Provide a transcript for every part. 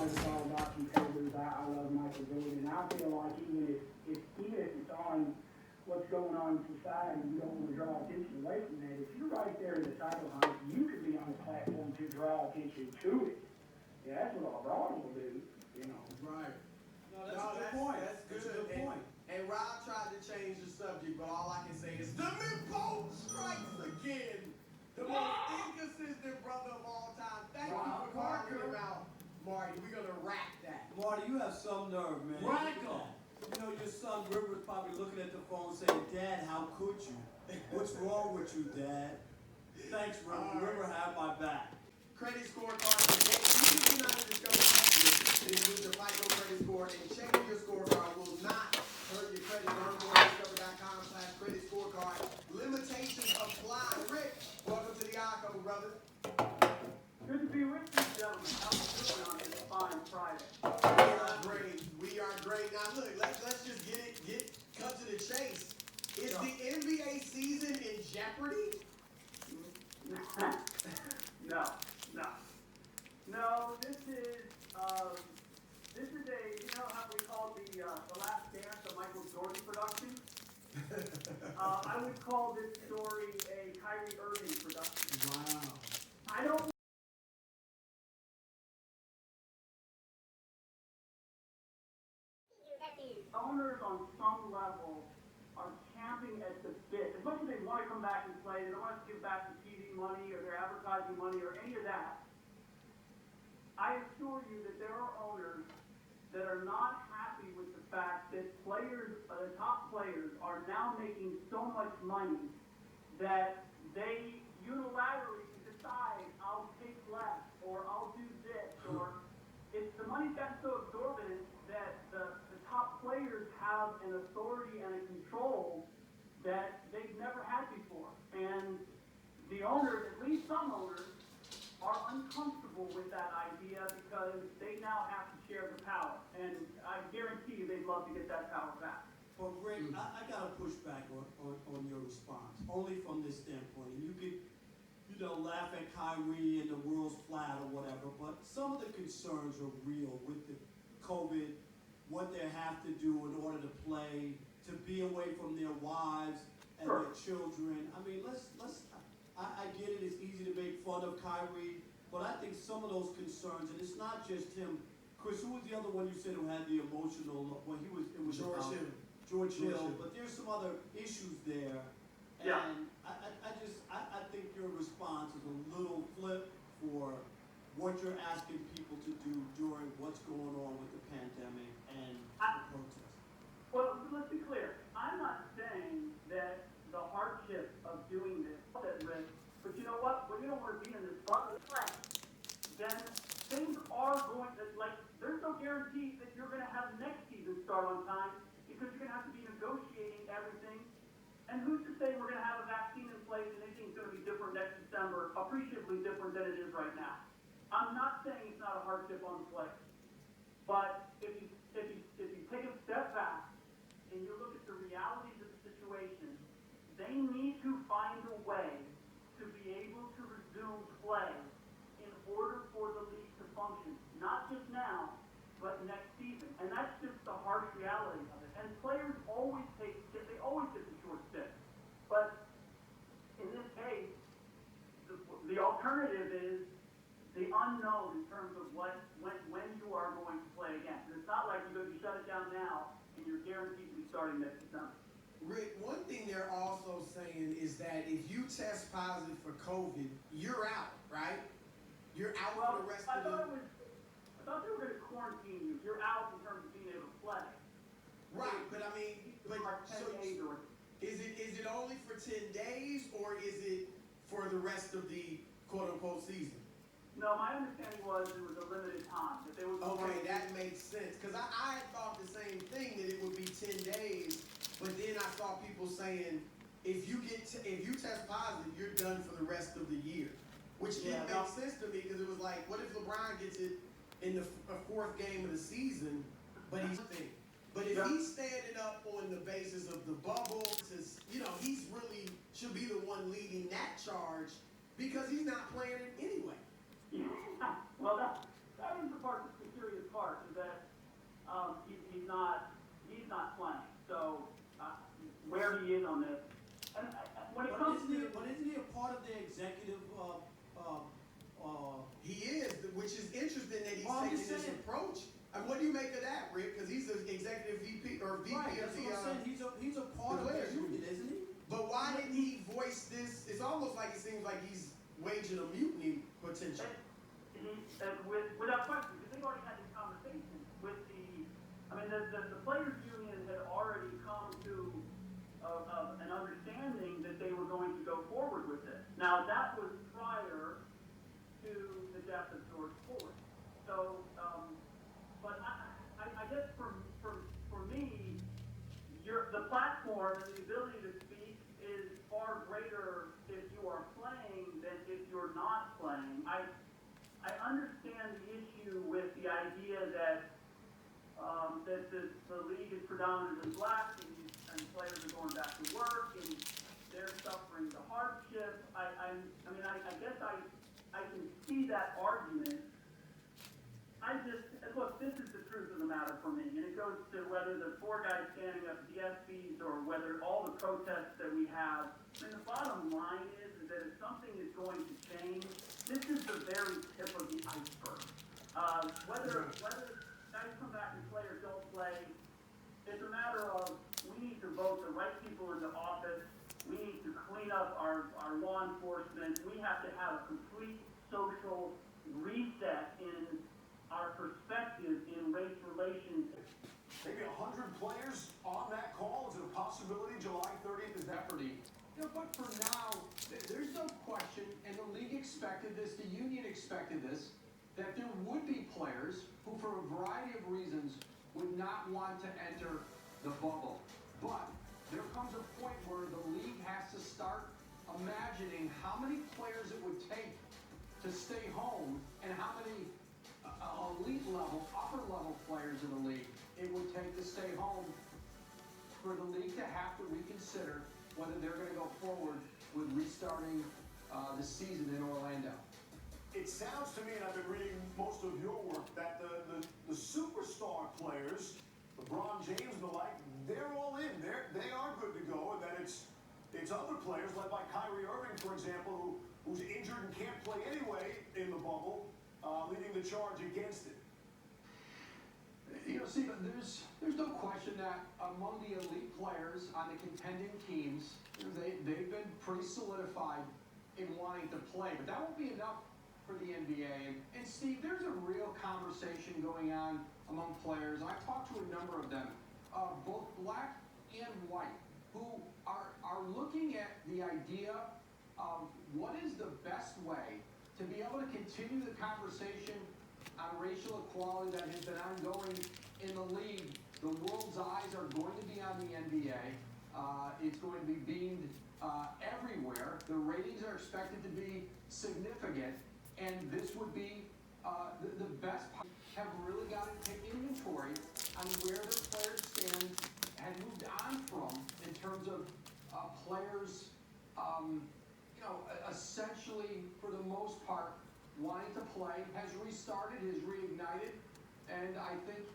it's all about competitors. I love Michael Jordan. And I feel like even if it's on what's going on in society, you don't want to draw attention away from that. If you're right there in the title hunt, you could be on the platform to draw attention to it. Yeah, that's what LeBron will do, you know. Right. No, that's a good point. That's a good point. And Rob tried to change the subject, but all I can say is the Pope strikes again. The most inconsistent brother of all time. Thank you for calling him out, Marty. We're gonna wrap that. Marty, you have some nerve, man. Radical. You know, your son River's probably looking at the phone saying, Dad, how could you? What's wrong with you, Dad? Thanks, River. River, have my back. Credit scorecard. You can not discover it includes your FICO credit score, and checking your scorecard will not hurt your credit. Learn more at discover.com/credit scorecard. Limitations apply. Rick, welcome to the Odd Couple, brother. Good to be with you, gentlemen. How are you doing on this fine Friday? We are great. We are great. Now look, let's just cut to the chase. Is the NBA season in jeopardy? No, this is a, you know how we call the Last Dance, a Michael Jordan production? I would call this story a Kyrie Irving production. Wow. I don't owners on some level are champing at the bit. As much as they want to come back and play, they don't want to give back the TV money or their advertising money or any of that. I assure you that there are owners that are not happy with the fact that players, the top players, are now making so much money that they unilaterally decide, I'll take less, or I'll do this, or it's the money's gotten so exorbitant that the top players have an authority and a control that they've never had before. And the owners, at least some owners, are uncomfortable with that idea because they now have to share the power. And I guarantee you they'd love to get that power back. Well, Rick, I got to push back on your response, only from this standpoint. And you could, laugh at Kyrie and the world's flat or whatever, but some of the concerns are real with the COVID, what they have to do in order to play, to be away from their wives and their children. I mean, I get it, it's easy to make fun of Kyrie, but I think some of those concerns, and it's not just him. Chris, who was the other one you said who had the emotional, well, it was George Hill, but there's some other issues there. And I think your response is a little flip for what you're asking people to do during what's going on with the pandemic and the protest. Well, let's be clear. I'm not saying that the hardship of doing this is at risk, but you know what? When you don't want to be in this bubble, then things are going to, there's no guarantee that you're going to have next season start on time because you're going to have to be negotiating everything. And who's to say we're going to have a vaccine in place and anything's going to be different next December, appreciably different than it is right now? I'm not saying it's not a hardship on the players, but if you take a step back and you look at the realities of the situation, they need to find a way to be able to resume play in order for the league to function, not just now, but next season. And that's just the harsh reality of it. And players always get the short stick. But in this case, the alternative is the unknown in terms of when you are going to play again. And it's not like you shut it down now and you're guaranteed to be starting next December. Rick, one thing they're also saying is that if you test positive for COVID, you're out, right? You're out for the rest of the... I thought they were going to quarantine you. You're out in terms of being able to play. Right, but I mean, is it only for 10 days or is it for the rest of the quote-unquote season? No, my understanding was it was a limited time. That they would okay, that makes sense. Because I thought the same thing, that it would be 10 days. But then I saw people saying, if you test positive, you're done for the rest of the year. Which didn't make sense to me because it was like, what if LeBron gets it in the fourth game of the season, but he's he's standing up on the basis of the bubble, he's really should be the one leading that charge because he's not playing it anyway. Yeah. Well, that is the part that's the serious or VP Right, of that's what I'm saying. He's a part of the that players' union, isn't he? But why didn't he voice this? It's almost like it seems like he's waging a mutiny potential. Without question, because they've already had this conversation with the players' union had already come to an understanding that they were going to go forward with this. Now, that was prior to the death of George Floyd. So, but I guess for me, the platform and the ability to speak is far greater if you are playing than if you're not playing. I understand the issue with the idea that the league is predominantly black and players are going back to work and they're suffering the hardship. I guess I can see that argument. Look, this is the truth of the matter for me, and it goes to whether the four guys standing up at the ESPYs or whether all the protests that we have. The bottom line is that if something is going to change, this is the very tip of the iceberg. Whether guys come back and play or don't play, it's a matter of we need to vote the right people into office. We need to clean up our law enforcement. We have to have a complete social reset in our perspective in race relations. Maybe 100 players on that call. Is it a possibility July 30th? Is that pretty? But for now, there's no question, and the league expected this, the union expected this, that there would be players who, for a variety of reasons, would not want to enter the bubble. But there comes a point where the league has to start imagining how many players it would take to stay home and how many elite level, upper level players in the league it would take to stay home for the league to have to reconsider whether they're going to go forward with restarting the season in Orlando. It sounds to me, and I've been reading most of your work, that the superstar players, LeBron James and the like, they're all in. They are good to go, and that it's other players, led by Kyrie Irving, for example, who's injured and can't play anyway in the bubble, leading the charge against it. Steve, there's no question that among the elite players on the contending teams, they've been pretty solidified in wanting to play, but that won't be enough for the NBA. And Steve, there's a real conversation going on among players. I've talked to a number of them, both black and white, who are looking at the idea of what is the best way to be able to continue the conversation on racial equality that has been ongoing in the league. The world's eyes are going to be on the NBA. It's going to be beamed everywhere. The ratings are expected to be significant, and this would be the best part. Have really got to take inventory on where their players stand and moved on from in terms of players, essentially for the most part wanting to play, has restarted, has reignited, and I think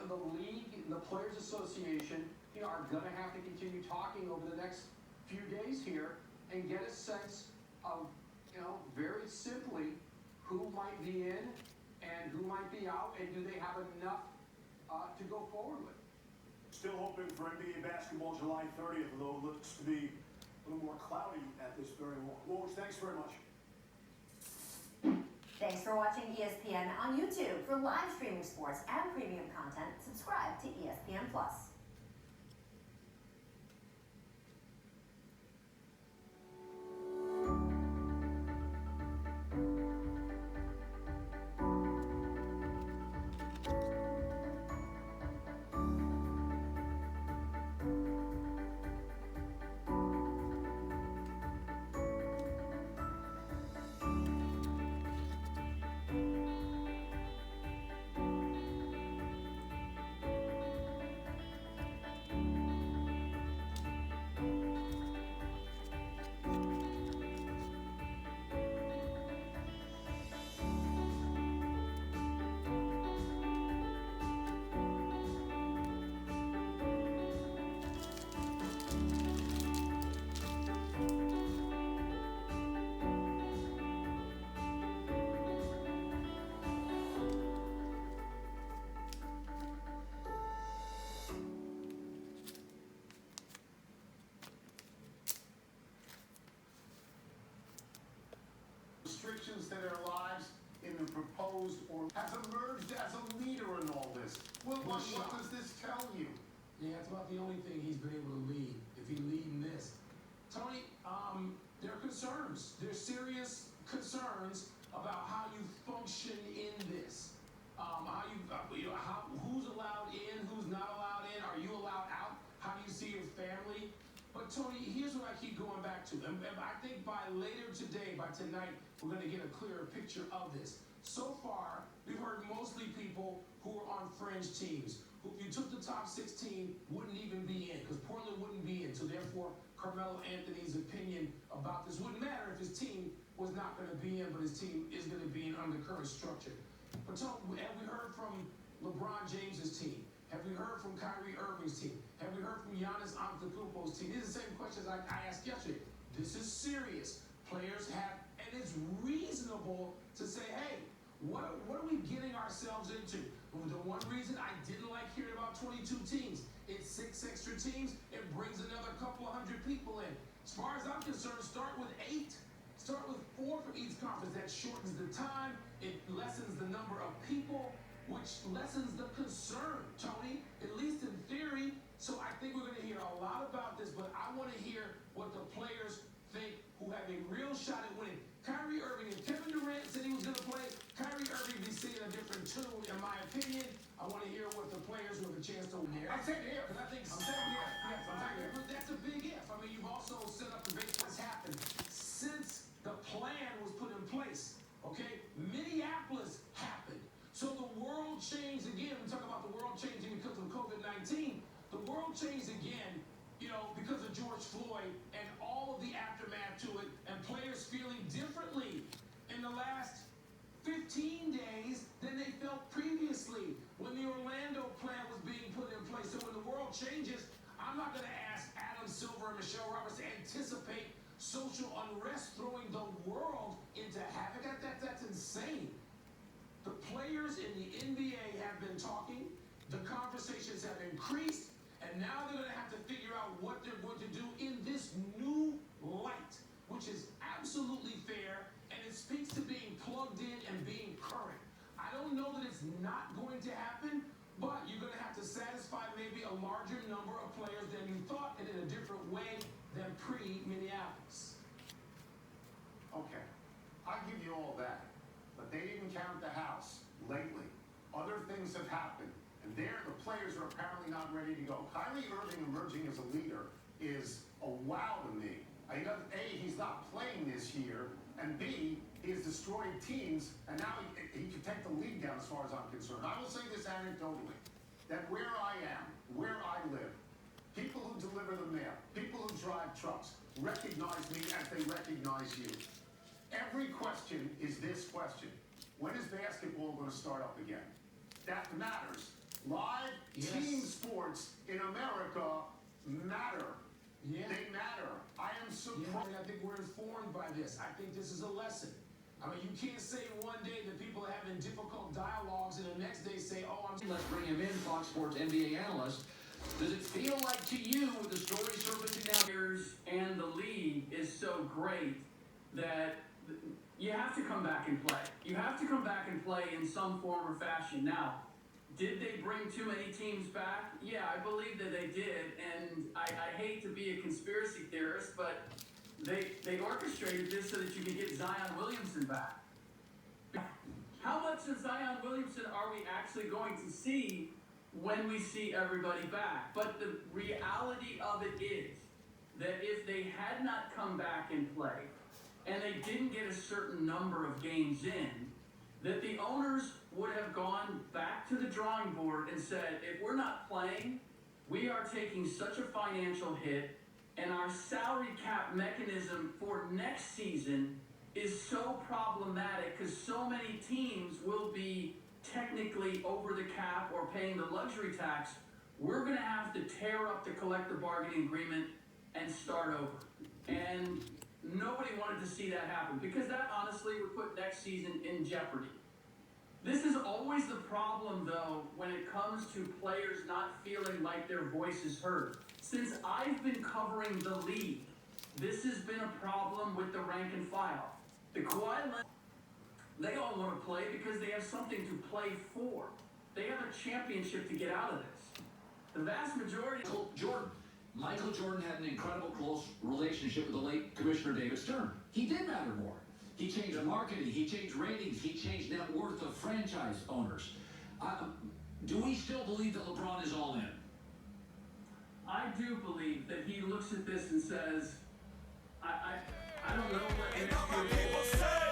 the league, the Players Association, are going to have to continue talking over the next few days here and get a sense of, very simply, who might be in and who might be out, and do they have enough to go forward with. Still hoping for NBA basketball July 30th, although it looks to be a little more cloudy at this very moment. Woj, thanks very much. Thanks for watching ESPN on YouTube. For live streaming sports and premium content, subscribe to ESPN Plus. restrictions to their lives in the proposed or has emerged as a leader in all this. Well, what does this tell you? Yeah, it's about the only thing he's been able to lead, if he leading this. Tony, there are concerns. There's serious concerns about how you function in this. Who's allowed in, who's not allowed in, are you allowed out? How do you see your family? But Tony, here's what I keep going back to. And I think by later today, by tonight, we're going to get a clearer picture of this. So far, we've heard mostly people who are on fringe teams, who if you took the top 16, wouldn't even be in, because Portland wouldn't be in. So therefore, Carmelo Anthony's opinion about this wouldn't matter if his team was not going to be in, but his team is going to be in under current structure. But Tony, have we heard from LeBron James's team? Have we heard from Kyrie Irving's team? Have we heard from Giannis Antetokounmpo's team? These are the same questions I asked yesterday. This is serious. Players have, and it's reasonable to say, hey, what are we getting ourselves into? The one reason I didn't like hearing about 22 teams, it's 6 extra teams, it brings another couple of hundred people in. As far as I'm concerned, start with 8. Start with 4 from each conference. That shortens the time, it lessens the number of people, which lessens the concern, Tony, at least in theory. So I think we're going to hear a lot about this, but I want to hear what the players think who have a real shot at winning. Kyrie Irving, if Kevin Durant said he was going to play, Kyrie Irving be singing a different tune, in my opinion. I want to hear what the players who have a chance to win there. I said if. Because I think that's a big if. I mean, you've also set up the base what's happened since the plan was put in place. Okay? Minneapolis happened. So the world changed again. We talk about the world changing because of COVID-19. The world changed again, because of George Floyd and all of the aftermath to it, and players feeling differently in the last 15 days than they felt previously when the Orlando plan was being put in place. So when the world changes, I'm not going to ask Adam Silver and Michelle Roberts to anticipate social unrest throwing the world into havoc. That's insane. The players in the NBA have been talking, the conversations have increased, and now they're going to have to figure out what they're going to do in this new light, which is absolutely fair, and it speaks to being plugged in and being current. I don't know that it's not going to happen, but you're going to have to satisfy maybe a larger number of players than you thought, and in a different way than pre-Minneapolis. Okay, I'll give you all that. But they didn't count the house lately. Other things have happened. And the players are apparently not ready to go. Kyrie Irving emerging as a leader is a wow to me. A, he's not playing this year. And B, he has destroyed teams. And now he can take the league down as far as I'm concerned. I will say this anecdotally, that where I am, where I live, people who deliver the mail, people who drive trucks, recognize me as they recognize you. Every question is this question. When is basketball going to start up again? That matters. Live team sports in America matter. Yeah. They matter. I am surprised. I think we're informed by this. I think this is a lesson. I mean, you can't say one day that people are having difficult dialogues and the next day say, oh, Let's bring him in, Fox Sports NBA analyst. Does it feel like to you, with the story surfacing now, and the league is so great that you have to come back and play. You have to come back and play in some form or fashion. Now, did they bring too many teams back? Yeah, I believe that they did, and I hate to be a conspiracy theorist, but they orchestrated this so that you could get Zion Williamson back. How much of Zion Williamson are we actually going to see when we see everybody back? But the reality of it is that if they had not come back and played, and they didn't get a certain number of games in, that the owners would have gone back to the drawing board and said, if we're not playing, we are taking such a financial hit, and our salary cap mechanism for next season is so problematic because so many teams will be technically over the cap or paying the luxury tax. We're going to have to tear up the collective bargaining agreement and start over. And nobody wanted to see that happen because that honestly would put next season in jeopardy. This is always the problem, though, when it comes to players not feeling like their voice is heard. Since I've been covering the league, this has been a problem with the rank and file. The Kawhi Leonard They all want to play because they have something to play for. They have a championship to get out of this. The vast majority. Michael Jordan had an incredible close relationship with the late Commissioner David Stern. He did matter more. He changed marketing, he changed ratings, he changed net worth of franchise owners. Do we still believe that LeBron is all in? I do believe that he looks at this and says, I don't know what next year will hold.